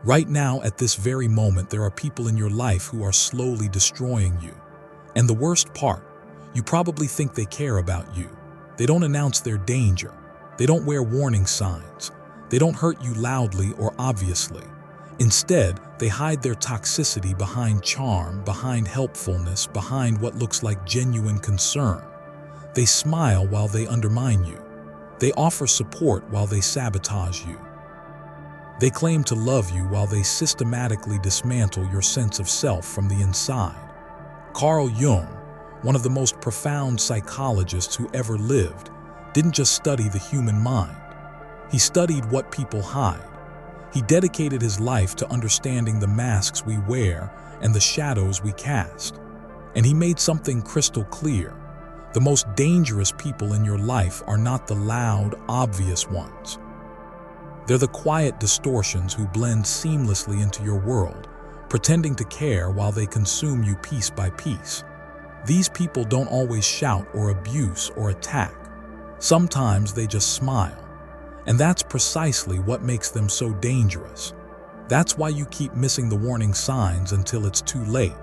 Right now, at this very moment, there are people in your life who are slowly destroying you. And the worst part, you probably think they care about you. They don't announce their danger. They don't wear warning signs. They don't hurt you loudly or obviously. Instead, they hide their toxicity behind charm, behind helpfulness, behind what looks like genuine concern. They smile while they undermine you. They offer support while they sabotage you. They claim to love you while they systematically dismantle your sense of self from the inside. Carl Jung, one of the most profound psychologists who ever lived, didn't just study the human mind. He studied what people hide. He dedicated his life to understanding the masks we wear and the shadows we cast. And he made something crystal clear. The most dangerous people in your life are not the loud, obvious ones. They're the quiet distortions who blend seamlessly into your world, pretending to care while they consume you piece by piece. These people don't always shout or abuse or attack. Sometimes they just smile. And that's precisely what makes them so dangerous. That's why you keep missing the warning signs until it's too late.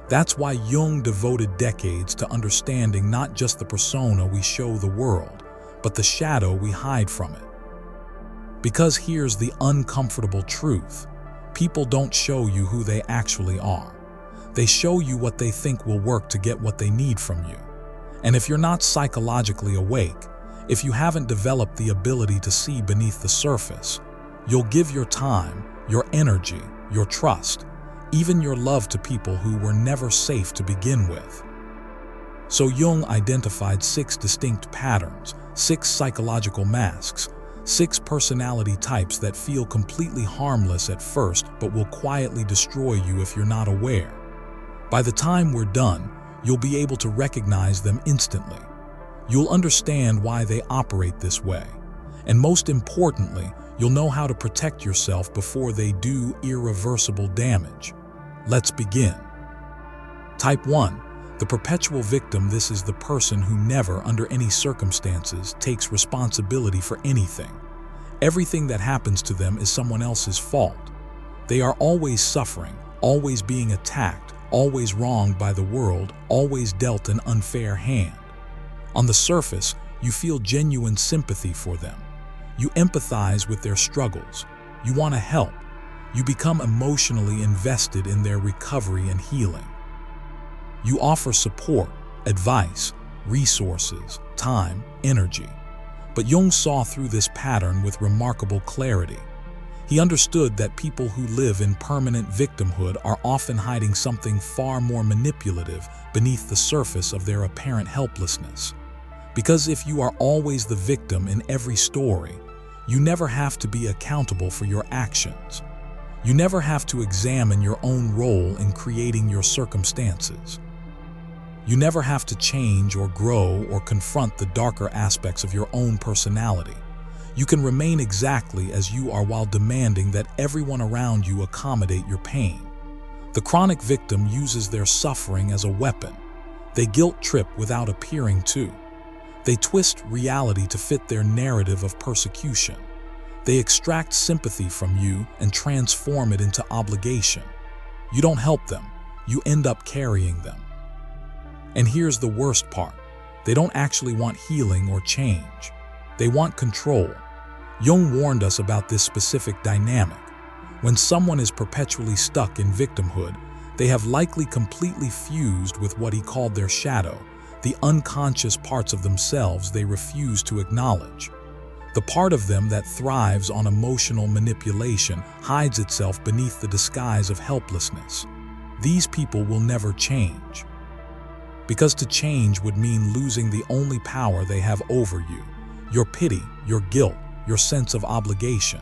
That's why Jung devoted decades to understanding not just the persona we show the world, but the shadow we hide from it. Because here's the uncomfortable truth. People don't show you who they actually are. They show you what they think will work to get what they need from you. And if you're not psychologically awake, if you haven't developed the ability to see beneath the surface, you'll give your time, your energy, your trust, even your love to people who were never safe to begin with. So Jung identified 6 distinct patterns, 6 psychological masks, 6 personality types that feel completely harmless at first but will quietly destroy you if you're not aware. By the time we're done, you'll be able to recognize them instantly. You'll understand why they operate this way. And most importantly, you'll know how to protect yourself before they do irreversible damage. Let's begin. Type 1. The perpetual victim. This is the person who never, under any circumstances, takes responsibility for anything. Everything that happens to them is someone else's fault. They are always suffering, always being attacked, always wronged by the world, always dealt an unfair hand. On the surface, you feel genuine sympathy for them. You empathize with their struggles. You want to help. You become emotionally invested in their recovery and healing. You offer support, advice, resources, time, energy. But Jung saw through this pattern with remarkable clarity. He understood that people who live in permanent victimhood are often hiding something far more manipulative beneath the surface of their apparent helplessness. Because if you are always the victim in every story, you never have to be accountable for your actions. You never have to examine your own role in creating your circumstances. You never have to change or grow or confront the darker aspects of your own personality. You can remain exactly as you are while demanding that everyone around you accommodate your pain. The chronic victim uses their suffering as a weapon. They guilt trip without appearing to. They twist reality to fit their narrative of persecution. They extract sympathy from you and transform it into obligation. You don't help them, you end up carrying them. And here's the worst part. They don't actually want healing or change. They want control. Jung warned us about this specific dynamic. When someone is perpetually stuck in victimhood, they have likely completely fused with what he called their shadow, the unconscious parts of themselves they refuse to acknowledge. The part of them that thrives on emotional manipulation hides itself beneath the disguise of helplessness. These people will never change. Because to change would mean losing the only power they have over you, your pity, your guilt, your sense of obligation.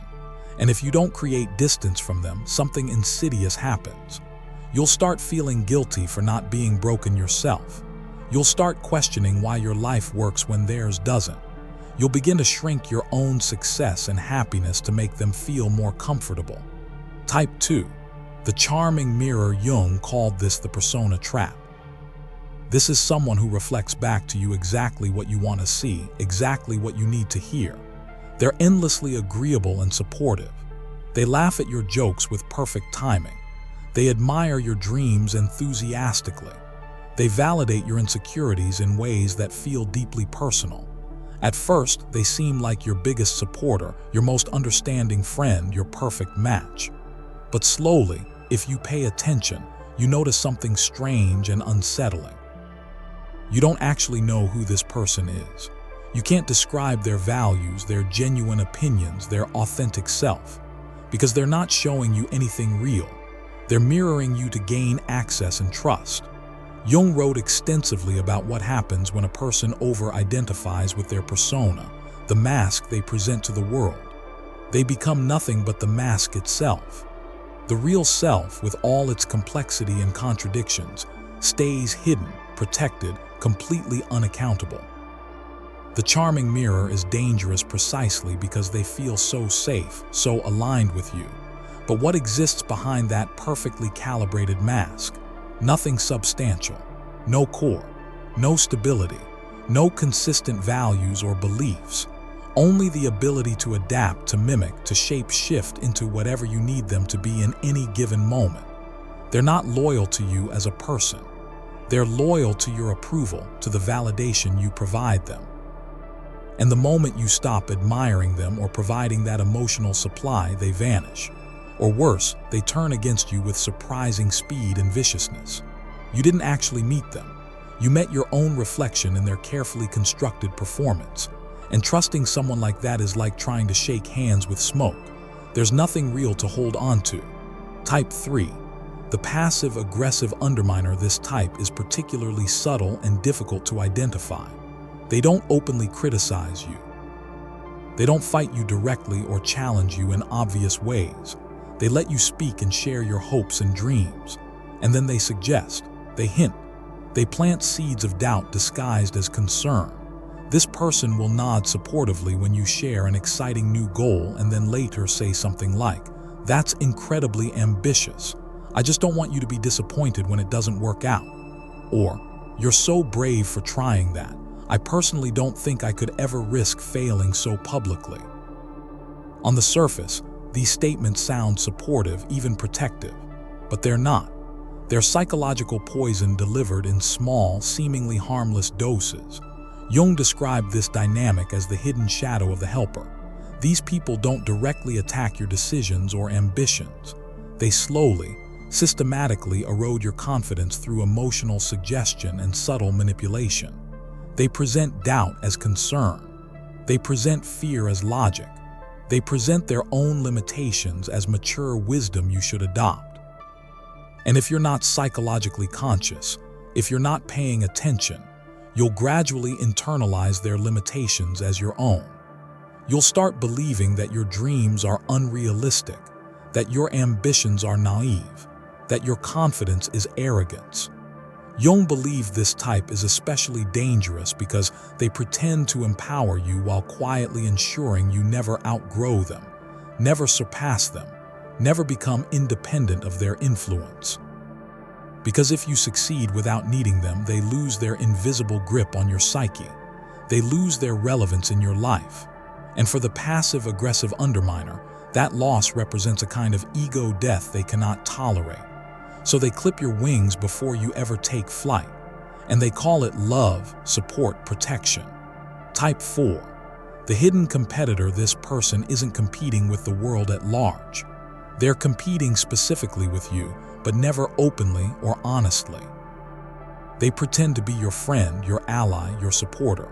And if you don't create distance from them, something insidious happens. You'll start feeling guilty for not being broken yourself. You'll start questioning why your life works when theirs doesn't. You'll begin to shrink your own success and happiness to make them feel more comfortable. Type 2. The charming mirror. Jung called this the persona trap. This is someone who reflects back to you exactly what you want to see, exactly what you need to hear. They're endlessly agreeable and supportive. They laugh at your jokes with perfect timing. They admire your dreams enthusiastically. They validate your insecurities in ways that feel deeply personal. At first, they seem like your biggest supporter, your most understanding friend, your perfect match. But slowly, if you pay attention, you notice something strange and unsettling. You don't actually know who this person is. You can't describe their values, their genuine opinions, their authentic self, because they're not showing you anything real. They're mirroring you to gain access and trust. Jung wrote extensively about what happens when a person over-identifies with their persona, the mask they present to the world. They become nothing but the mask itself. The real self, with all its complexity and contradictions, stays hidden, protected, completely unaccountable. The charming mirror is dangerous precisely because they feel so safe, so aligned with you. But what exists behind that perfectly calibrated mask? Nothing substantial, no core, no stability, no consistent values or beliefs. Only the ability to adapt, to mimic, to shape-shift into whatever you need them to be in any given moment. They're not loyal to you as a person. They're loyal to your approval, to the validation you provide them. And the moment you stop admiring them or providing that emotional supply, they vanish. Or worse, they turn against you with surprising speed and viciousness. You didn't actually meet them. You met your own reflection in their carefully constructed performance. And trusting someone like that is like trying to shake hands with smoke. There's nothing real to hold on to. Type 3. The passive-aggressive underminer. This type is particularly subtle and difficult to identify. They don't openly criticize you. They don't fight you directly or challenge you in obvious ways. They let you speak and share your hopes and dreams. And then they suggest, they hint, they plant seeds of doubt disguised as concern. This person will nod supportively when you share an exciting new goal and then later say something like, "That's incredibly ambitious. I just don't want you to be disappointed when it doesn't work out." Or, "You're so brave for trying that. I personally don't think I could ever risk failing so publicly." On the surface, these statements sound supportive, even protective, but they're not. They're psychological poison delivered in small, seemingly harmless doses. Jung described this dynamic as the hidden shadow of the helper. These people don't directly attack your decisions or ambitions. They slowly, systematically erode your confidence through emotional suggestion and subtle manipulation. They present doubt as concern. They present fear as logic. They present their own limitations as mature wisdom you should adopt. And if you're not psychologically conscious, if you're not paying attention, you'll gradually internalize their limitations as your own. You'll start believing that your dreams are unrealistic, that your ambitions are naive, that your confidence is arrogance. Jung believed this type is especially dangerous because they pretend to empower you while quietly ensuring you never outgrow them, never surpass them, never become independent of their influence. Because if you succeed without needing them, they lose their invisible grip on your psyche. They lose their relevance in your life. And for the passive-aggressive underminer, that loss represents a kind of ego death they cannot tolerate. So they clip your wings before you ever take flight. And they call it love, support, protection. Type 4. The hidden competitor. This person isn't competing with the world at large. They're competing specifically with you, but never openly or honestly. They pretend to be your friend, your ally, your supporter.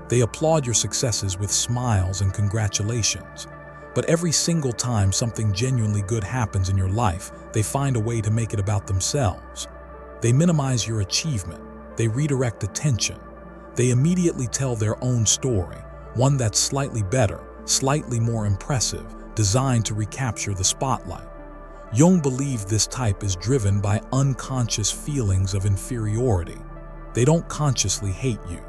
They applaud your successes with smiles and congratulations. But every single time something genuinely good happens in your life, they find a way to make it about themselves. They minimize your achievement. They redirect attention. They immediately tell their own story, one that's slightly better, slightly more impressive, designed to recapture the spotlight. Jung believed this type is driven by unconscious feelings of inferiority. They don't consciously hate you.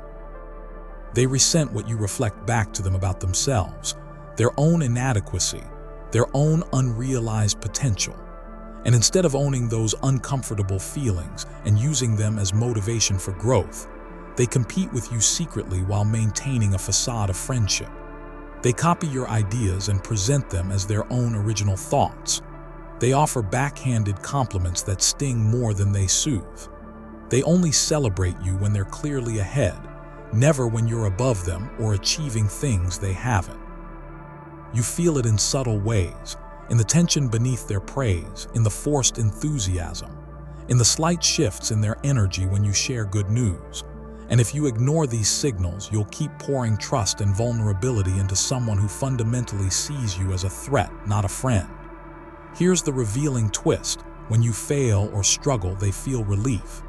They resent what you reflect back to them about themselves, their own inadequacy, their own unrealized potential. And instead of owning those uncomfortable feelings and using them as motivation for growth, they compete with you secretly while maintaining a facade of friendship. They copy your ideas and present them as their own original thoughts. They offer backhanded compliments that sting more than they soothe. They only celebrate you when they're clearly ahead, never when you're above them or achieving things they haven't. You feel it in subtle ways, in the tension beneath their praise, in the forced enthusiasm, in the slight shifts in their energy when you share good news. And if you ignore these signals, you'll keep pouring trust and vulnerability into someone who fundamentally sees you as a threat, not a friend. Here's the revealing twist. When you fail or struggle, they feel relief.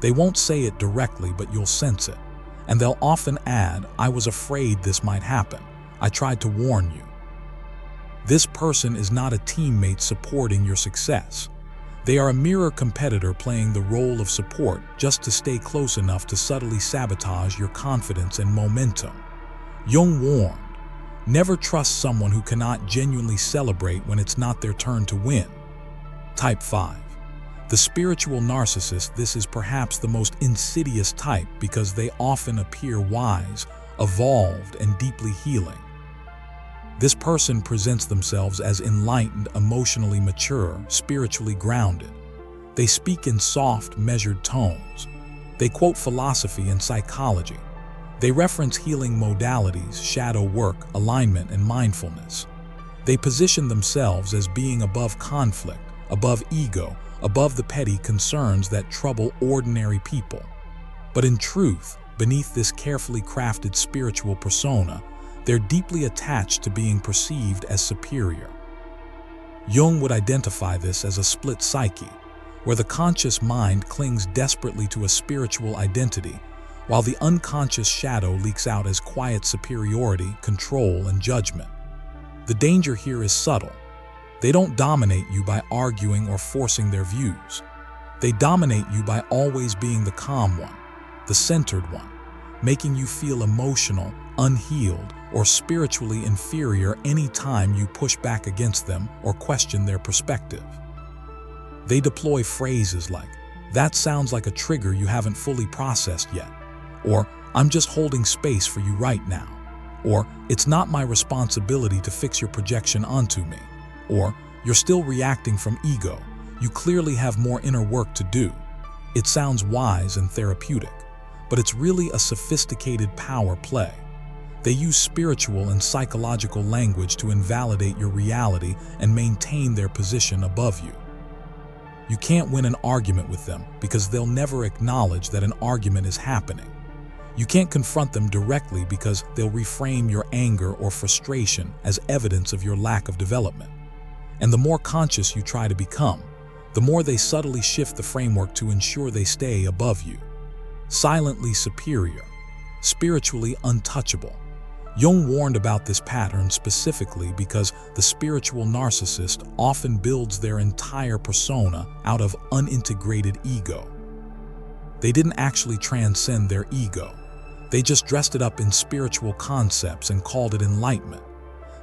They won't say it directly, but you'll sense it. And they'll often add, "I was afraid this might happen. I tried to warn you." This person is not a teammate supporting your success. They are a mirror competitor playing the role of support just to stay close enough to subtly sabotage your confidence and momentum. Jung warned, never trust someone who cannot genuinely celebrate when it's not their turn to win. Type 5. The spiritual narcissist. This is perhaps the most insidious type because they often appear wise, evolved, and deeply healing. This person presents themselves as enlightened, emotionally mature, spiritually grounded. They speak in soft, measured tones. They quote philosophy and psychology. They reference healing modalities, shadow work, alignment, and mindfulness. They position themselves as being above conflict, above ego, above the petty concerns that trouble ordinary people. But in truth, beneath this carefully crafted spiritual persona, they're deeply attached to being perceived as superior. Jung would identify this as a split psyche, where the conscious mind clings desperately to a spiritual identity, while the unconscious shadow leaks out as quiet superiority, control, and judgment. The danger here is subtle. They don't dominate you by arguing or forcing their views. They dominate you by always being the calm one, the centered one, making you feel emotional, unhealed, or spiritually inferior any time you push back against them or question their perspective. They deploy phrases like, "That sounds like a trigger you haven't fully processed yet," or "I'm just holding space for you right now," or "It's not my responsibility to fix your projection onto me," or "You're still reacting from ego. You clearly have more inner work to do." It sounds wise and therapeutic, but it's really a sophisticated power play. They use spiritual and psychological language to invalidate your reality and maintain their position above you. You can't win an argument with them because they'll never acknowledge that an argument is happening. You can't confront them directly because they'll reframe your anger or frustration as evidence of your lack of development. And the more conscious you try to become, the more they subtly shift the framework to ensure they stay above you. Silently superior, spiritually untouchable. Jung warned about this pattern specifically because the spiritual narcissist often builds their entire persona out of unintegrated ego. They didn't actually transcend their ego. They just dressed it up in spiritual concepts and called it enlightenment.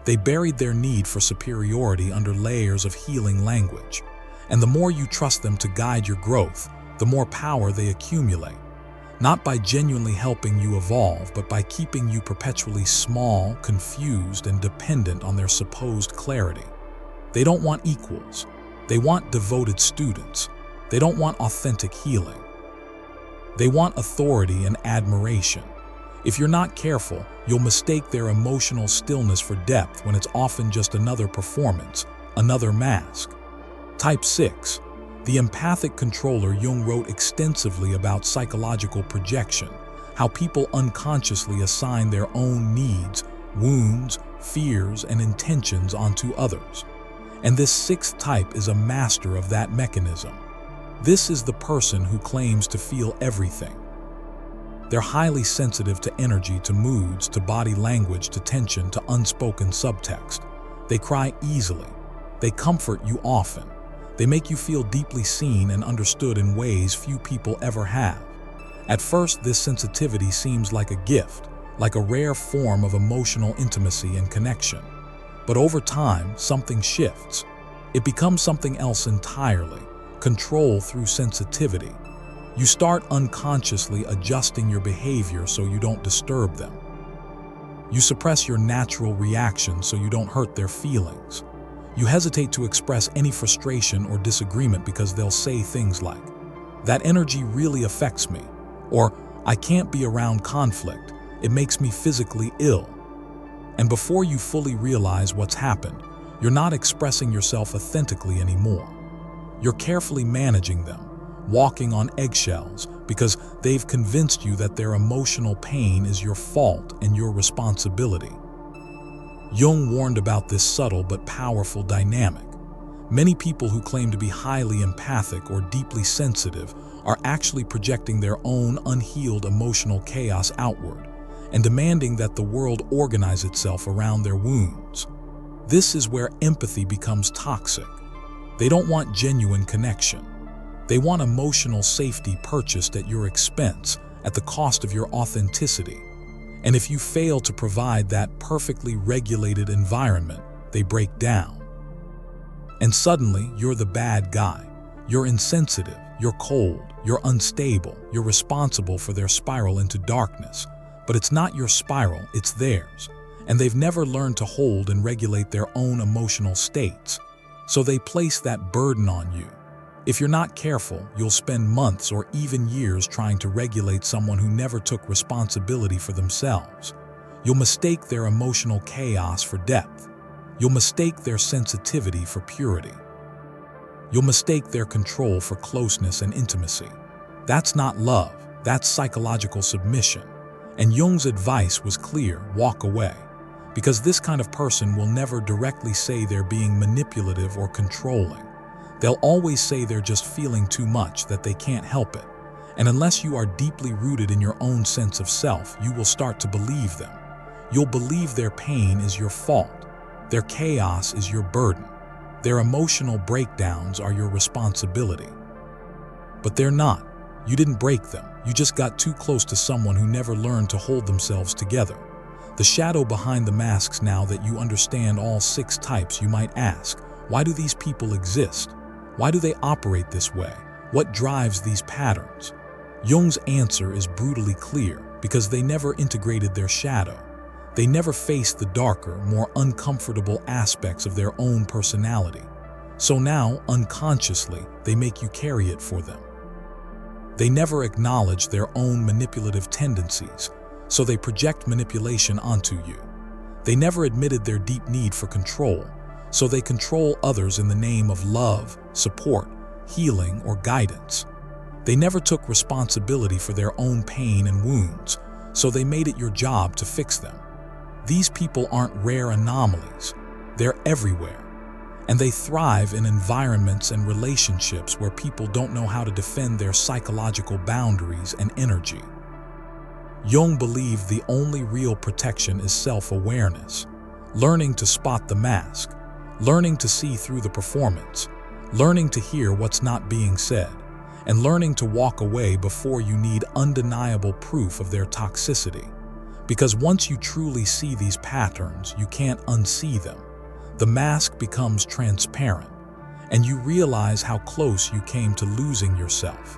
They buried their need for superiority under layers of healing language. And the more you trust them to guide your growth, the more power they accumulate. Not by genuinely helping you evolve, but by keeping you perpetually small, confused, and dependent on their supposed clarity. They don't want equals. They want devoted students. They don't want authentic healing. They want authority and admiration. If you're not careful, you'll mistake their emotional stillness for depth when it's often just another performance, another mask. Type 6. The empathic controller. Jung wrote extensively about psychological projection, how people unconsciously assign their own needs, wounds, fears, and intentions onto others. And this sixth type is a master of that mechanism. This is the person who claims to feel everything. They're highly sensitive to energy, to moods, to body language, to tension, to unspoken subtext. They cry easily. They comfort you often. They make you feel deeply seen and understood in ways few people ever have. At first, this sensitivity seems like a gift, like a rare form of emotional intimacy and connection. But over time, something shifts. It becomes something else entirely, control through sensitivity. You start unconsciously adjusting your behavior so you don't disturb them. You suppress your natural reaction so you don't hurt their feelings. You hesitate to express any frustration or disagreement because they'll say things like, "That energy really affects me," or "I can't be around conflict. It makes me physically ill." And before you fully realize what's happened, you're not expressing yourself authentically anymore. You're carefully managing them, walking on eggshells, because they've convinced you that their emotional pain is your fault and your responsibility. Jung warned about this subtle but powerful dynamic. Many people who claim to be highly empathic or deeply sensitive are actually projecting their own unhealed emotional chaos outward and demanding that the world organize itself around their wounds. This is where empathy becomes toxic. They don't want genuine connection. They want emotional safety purchased at your expense, at the cost of your authenticity. And if you fail to provide that perfectly regulated environment, they break down. And suddenly, you're the bad guy. You're insensitive, you're cold, you're unstable, you're responsible for their spiral into darkness. But it's not your spiral, it's theirs. And they've never learned to hold and regulate their own emotional states. So they place that burden on you. If you're not careful, you'll spend months or even years trying to regulate someone who never took responsibility for themselves. You'll mistake their emotional chaos for depth. You'll mistake their sensitivity for purity. You'll mistake their control for closeness and intimacy. That's not love, that's psychological submission. And Jung's advice was clear: walk away. Because this kind of person will never directly say they're being manipulative or controlling. They'll always say they're just feeling too much, that they can't help it. And unless you are deeply rooted in your own sense of self, you will start to believe them. You'll believe their pain is your fault. Their chaos is your burden. Their emotional breakdowns are your responsibility. But they're not. You didn't break them. You just got too close to someone who never learned to hold themselves together. The shadow behind the masks. Now that you understand all 6 types, you might ask, why do these people exist? Why do they operate this way? What drives these patterns? Jung's answer is brutally clear: because they never integrated their shadow. They never faced the darker, more uncomfortable aspects of their own personality. So now, unconsciously, they make you carry it for them. They never acknowledge their own manipulative tendencies, so they project manipulation onto you. They never admitted their deep need for control, so they control others in the name of love, support, healing, or guidance. They never took responsibility for their own pain and wounds, so they made it your job to fix them. These people aren't rare anomalies. They're everywhere. And they thrive in environments and relationships where people don't know how to defend their psychological boundaries and energy. Jung believed the only real protection is self-awareness, learning to spot the mask, learning to see through the performance, learning to hear what's not being said, and learning to walk away before you need undeniable proof of their toxicity. Because once you truly see these patterns, you can't unsee them. The mask becomes transparent, and you realize how close you came to losing yourself.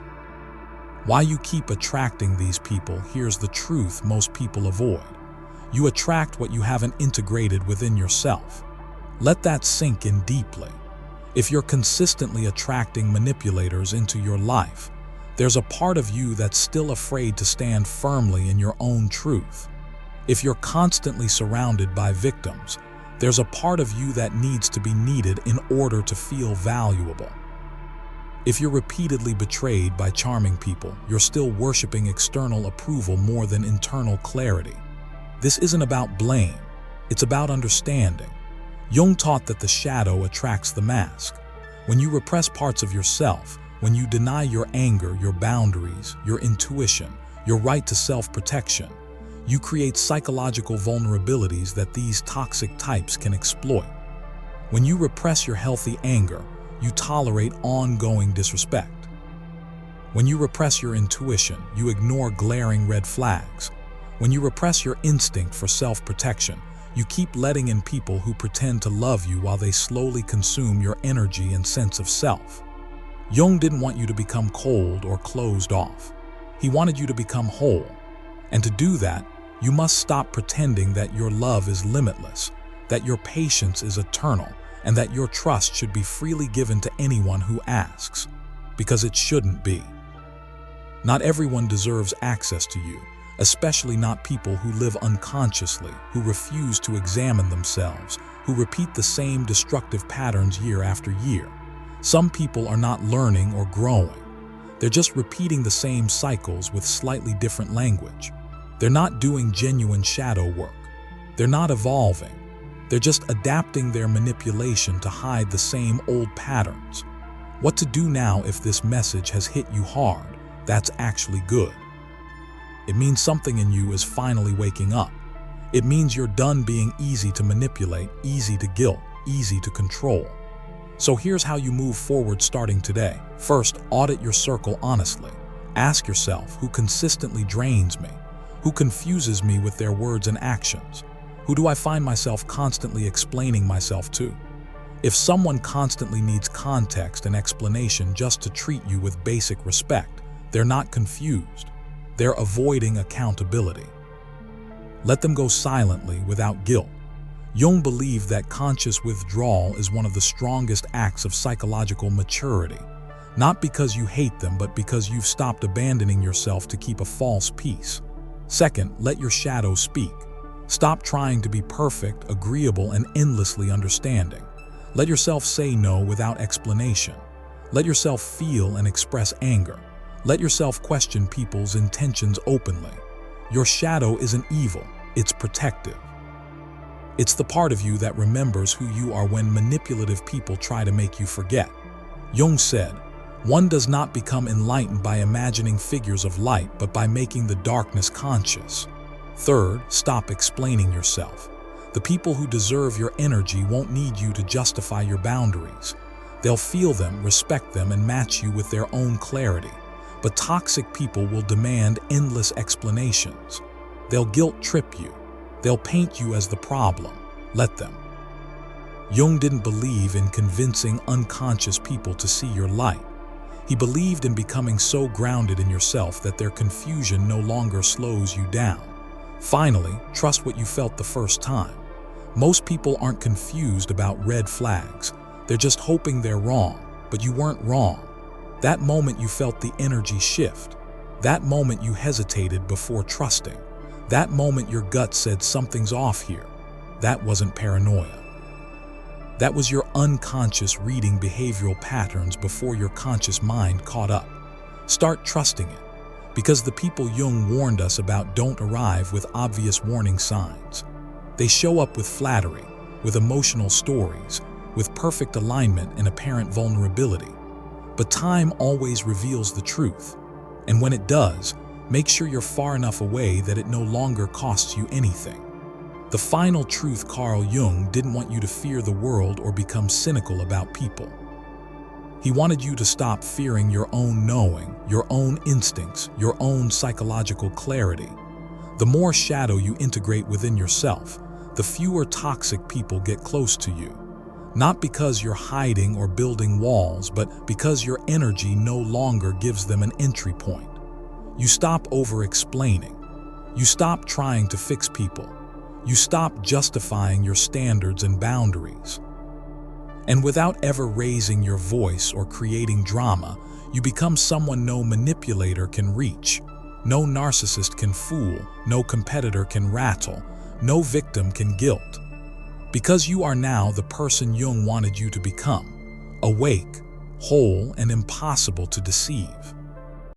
Why you keep attracting these people? Here's the truth most people avoid. You attract what you haven't integrated within yourself. Let that sink in deeply. If you're consistently attracting manipulators into your life, there's a part of you that's still afraid to stand firmly in your own truth. If you're constantly surrounded by victims, there's a part of you that needs to be needed in order to feel valuable. If you're repeatedly betrayed by charming people, you're still worshiping external approval more than internal clarity. This isn't about blame, it's about understanding. Jung taught that the shadow attracts the mask. When you repress parts of yourself, when you deny your anger, your boundaries, your intuition, your right to self-protection, you create psychological vulnerabilities that these toxic types can exploit. When you repress your healthy anger, you tolerate ongoing disrespect. When you repress your intuition, you ignore glaring red flags. When you repress your instinct for self-protection, you keep letting in people who pretend to love you while they slowly consume your energy and sense of self. Jung didn't want you to become cold or closed off. He wanted you to become whole. And to do that, You must stop pretending that your love is limitless, that your patience is eternal, and that your trust should be freely given to anyone who asks, because it shouldn't be. Not everyone deserves access to you, especially not people who live unconsciously, who refuse to examine themselves, who repeat the same destructive patterns year after year. Some people are not learning or growing. They're just repeating the same cycles with slightly different language. They're not doing genuine shadow work. They're not evolving. They're just adapting their manipulation to hide the same old patterns. What to do now if this message has hit you hard? That's actually good. It means something in you is finally waking up. It means you're done being easy to manipulate, easy to guilt, easy to control. So here's how you move forward starting today. First, audit your circle honestly. Ask yourself, who consistently drains me? Who confuses me with their words and actions? Who do I find myself constantly explaining myself to? If someone constantly needs context and explanation just to treat you with basic respect, they're not confused. They're avoiding accountability. Let them go silently without guilt. Jung believed that conscious withdrawal is one of the strongest acts of psychological maturity, not because you hate them, but because you've stopped abandoning yourself to keep a false peace. Second, let your shadow speak. Stop trying to be perfect, agreeable, and endlessly understanding. Let yourself say no without explanation. Let yourself feel and express anger. Let yourself question people's intentions openly. Your shadow isn't evil, it's protective. It's the part of you that remembers who you are when manipulative people try to make you forget. Jung said, "One does not become enlightened by imagining figures of light, but by making the darkness conscious." Third, stop explaining yourself. The people who deserve your energy won't need you to justify your boundaries. They'll feel them, respect them, and match you with their own clarity. But toxic people will demand endless explanations. They'll guilt trip you. They'll paint you as the problem. Let them. Jung didn't believe in convincing unconscious people to see your light. He believed in becoming so grounded in yourself that their confusion no longer slows you down. Finally, trust what you felt the first time. Most people aren't confused about red flags. They're just hoping they're wrong, but you weren't wrong. That moment you felt the energy shift. That moment you hesitated before trusting. That moment your gut said something's off here. That wasn't paranoia. That was your unconscious reading behavioral patterns before your conscious mind caught up. Start trusting it, because the people Jung warned us about don't arrive with obvious warning signs. They show up with flattery, with emotional stories, with perfect alignment and apparent vulnerability. But time always reveals the truth, and when it does, make sure you're far enough away that it no longer costs you anything. The final truth: Carl Jung didn't want you to fear the world or become cynical about people. He wanted you to stop fearing your own knowing, your own instincts, your own psychological clarity. The more shadow you integrate within yourself, the fewer toxic people get close to you. Not because you're hiding or building walls, but because your energy no longer gives them an entry point. You stop over-explaining. You stop trying to fix people. You stop justifying your standards and boundaries. And without ever raising your voice or creating drama, you become someone no manipulator can reach. No narcissist can fool. No competitor can rattle. No victim can guilt. Because you are now the person Jung wanted you to become. Awake, whole, and impossible to deceive.